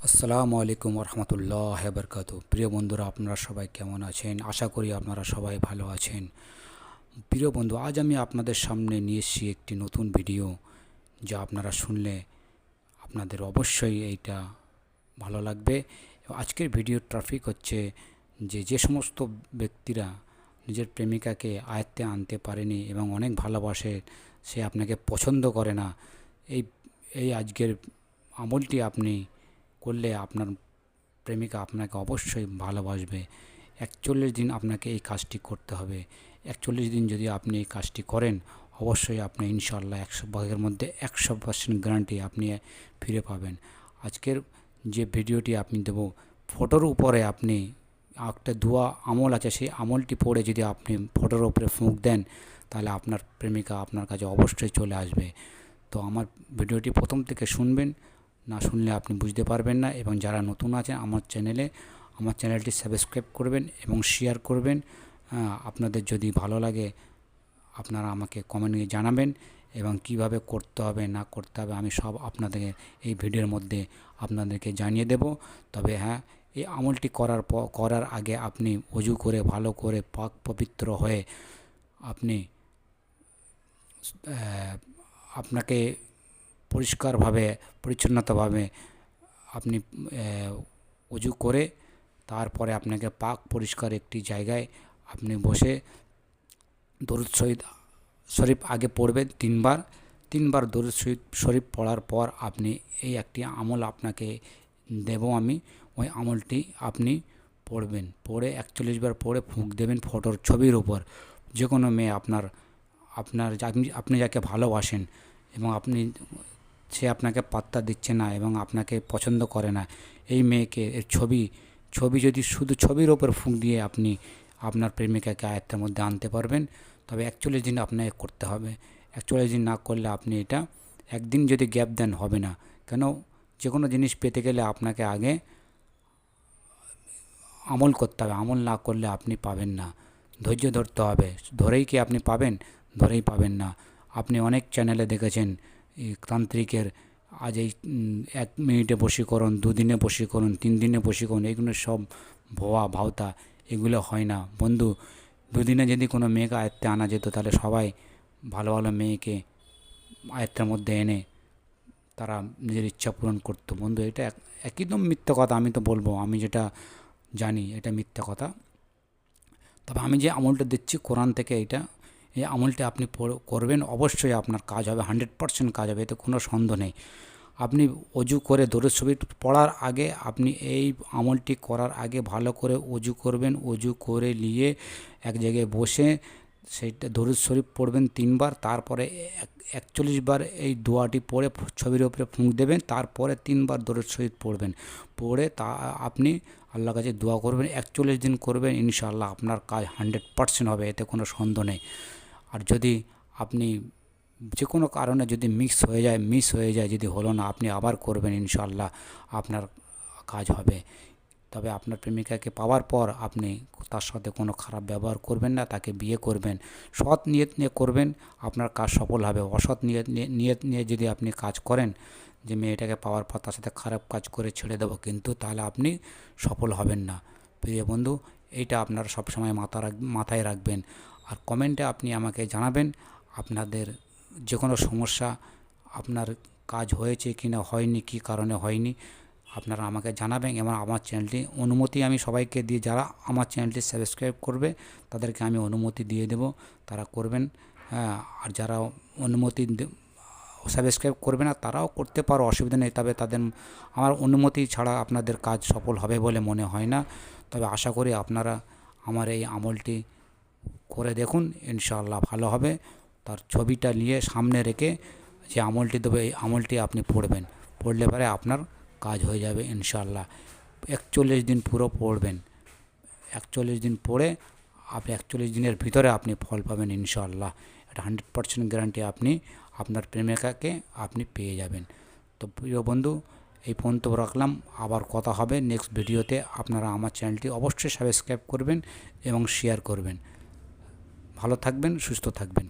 আসসালামু আলাইকুম রহমতুল্লাহ বরকাত। প্রিয় বন্ধুরা, আপনারা সবাই কেমন আছেন? আশা করি আপনারা সবাই ভালো আছেন। প্রিয় বন্ধু, আজ আমি আপনাদের সামনে নিয়ে এসেছি একটি নতুন ভিডিও, যা আপনারা শুনলে আপনাদের অবশ্যই এইটা ভালো লাগবে। আজকের ভিডিওর টপিক হচ্ছে যে সমস্ত ব্যক্তিরা নিজের প্রেমিকাকে আয়ত্তে আনতে পারেনি এবং অনেক ভালোবাসে, সে আপনাকে পছন্দ করে না, এই এই আজকের আমলটি আপনি করলে আপনার প্রেমিকা আপনাকে অবশ্যই ভালোবাসবে। 41 দিন আপনাকে এই কাজটি করতে হবে। 41 দিন যদি আপনি এই কাজটি করেন, অবশ্যই আপনি ইনশাআল্লাহ 100 ভাগের মধ্যে 100% গ্যারান্টি আপনি ফিরে পাবেন। আজকের যে ভিডিওটি আপনি দেব, ফটোর উপরে আপনি একটা দোয়া আমল আছে, সেই আমলটি পড়ে যদি আপনি ফটোর উপরে ফুঁক দেন, তাহলে আপনার প্রেমিকা আপনার কাছে অবশ্যই চলে আসবে। তো আমার ভিডিওটি প্রথম থেকে শুনবেন, না শুনলে আপনি বুঝতে পারবেন না। এবং যারা নতুন আছেন আমার চ্যানেলটি সাবস্ক্রাইব করবেন এবং শেয়ার করবেন। আপনাদের যদি ভালো লাগে আপনারা আমাকে কমেন্টে জানাবেন, এবং কিভাবে করতে হবে না করতে হবে আমি সব আপনাদের এই ভিডিওর মধ্যে আপনাদেরকে জানিয়ে দেব। তবে হ্যাঁ, এই আমলটি করার আগে আপনি ওযু করে ভালো করে পাক পবিত্র হয়ে আপনি আপনাকে পরিষ্কারভাবে পরিচ্ছন্নতাভাবে আপনি ওযু করে তারপরে আপনাকে পাক পরিষ্কার একটি জায়গায় আপনি বসে দরুদ শরীফ আগে পড়বেন তিনবার দরুদ শরীফ পড়ার পর আপনি এই একটি আমল আপনাকে দেব আমি, ওই আমলটি আপনি পড়বেন। পড়ে 41 বার পড়ে ফুঁক দেবেন ফটোর ছবির উপর। যে কোনো মেয়ে আপনি যাকে ভালোবাসেন এবং সে আপনাকে পাত্তা দিচ্ছে না এবং আপনাকে পছন্দ করে না, এই মেয়েকে এর ছবি যদি শুধু ছবির ওপর ফুঁক দিয়ে আপনি আপনার প্রেমিকাকে আয়ত্তের মধ্যে আনতে পারবেন। তবে 41 দিন আপনাকে করতে হবে। 41 দিন না করলে আপনি এটা একদিন যদি গ্যাপ দেন হবে না। কেন, যে কোনো জিনিস পেতে গেলে আপনাকে আগে আমল করতে হবে। আমল না করলে আপনি পাবেন না। ধৈর্য ধরতে হবে। ধরেই কি আপনি পাবেন? ধরেই পাবেন না। আপনি অনেক চ্যানেলে দেখেছেন এই তান্ত্রিকের আজ এই 1 মিনিটে বশীকরণ, 2 দিনে বশীকরণ, 3 দিনে বশীকরণ, এগুলো সব ভুয়া ভাওতা। এগুলো হয় না বন্ধু। 2 দিনে যদি কোনো মেয়েকে আয়ত্তে আনা যেত, তাহলে সবাই ভালো ভালো মেয়েকে আয়ত্তের মধ্যে এনে তারা নিজের ইচ্ছা পূরণ করতো। বন্ধু, এটা একদম মিথ্যা কথা। আমি তো বলবো, আমি যেটা জানি এটা মিথ্যা কথা। তবে আমি যে আমলটা দিচ্ছি কোরআন থেকে, এই আমলটা আপনি করবেন, অবশ্যই আপনার কাজ হবে, 100% কাজ হবে, এতে কোনো সন্দেহ নেই। আপনি অজু করে দরুদ শরীফ পড়ার আগে আপনি এই আমলটি করার আগে ভালো করে অজু করবেন। অজু করে নিয়ে এক জায়গায় বসে সেইটা দরুদ শরীফ পড়বেন 3 বার। তারপরে 41 বার এই দোয়াটি পড়ে ছবির উপরে ফুঁক দেবেন। তারপরে 3 বার দরুদ শরীফ পড়বেন। পড়ে আপনি আল্লাহর কাছে দোয়া করবেন। 41 দিন করবেন, ইনশাআল্লাহ আপনার কাজ 100% হবে, এতে কোনো সন্দেহ নেই। আর যদি আপনি যে কোনো কারণে যদি মিস হয়ে যায়, যদি হলো না, আপনি আবার করবেন, ইনশাআল্লাহ আপনার কাজ হবে। তবে আপনার প্রেমিকাকে পাওয়ার পর আপনি তার সাথে কোনো খারাপ ব্যবহার করবেন না, তাকে বিয়ে করবেন, সৎ নিয়ত নিয়ে করবেন, আপনার কাজ সফল হবে। অসৎ নিয়ত নিয়ে যদি আপনি কাজ করেন, যে মেয়েটাকে পাওয়ার পর তার সাথে খারাপ কাজ করে ছেড়ে দেবো, কিন্তু তাহলে আপনি সফল হবেন না। প্রিয় বন্ধু, এইটা আপনারা সবসময় মাথায় রাখবেন। আর কমেন্টে আপনি আমাকে জানাবেন আপনাদের যে কোনো সমস্যা, আপনার কাজ হয়েছে কি না হয়নি, কী কারণে হয়নি, আপনারা আমাকে জানাবেন। এবং আমার চ্যানেলটি অনুমতি আমি সবাইকে দিয়ে, যারা আমার চ্যানেলটি সাবস্ক্রাইব করবে তাদেরকে আমি অনুমতি দিয়ে দেব, তারা করবেন। হ্যাঁ, আর যারা অনুমতি সাবস্ক্রাইব করবে না তারাও করতে পারো, অসুবিধা নেই। তবে আমার অনুমতি ছাড়া আপনাদের কাজ সফল হবে বলে মনে হয় না। তবে আশা করি আপনারা আমার এই আমলটি করে দেখুন, ইনশাআল্লাহ ভালো হবে। তার ছবিটা নিয়ে সামনে রেখে যে আমলটি দেবে, এই আমলটি আপনি পড়বেন। পড়লে পরে আপনার কাজ হয়ে যাবে ইনশাআল্লাহ। 41 দিন পুরো পড়বেন। 41 দিন পড়ে আপনি 41 দিনের ভিতরে আপনি ফল পাবেন ইনশাআল্লাহ। এটা 100% গ্যারান্টি আপনি আপনার প্রেমিকাকে আপনি পেয়ে যাবেন। তো প্রিয় বন্ধু, এই পর্যন্ত রাখলাম। আবার কথা হবে নেক্সট ভিডিওতে। আপনারা আমার চ্যানেলটি অবশ্যই সাবস্ক্রাইব করবেন এবং শেয়ার করবেন। ভালো থাকবেন, সুস্থ থাকবেন।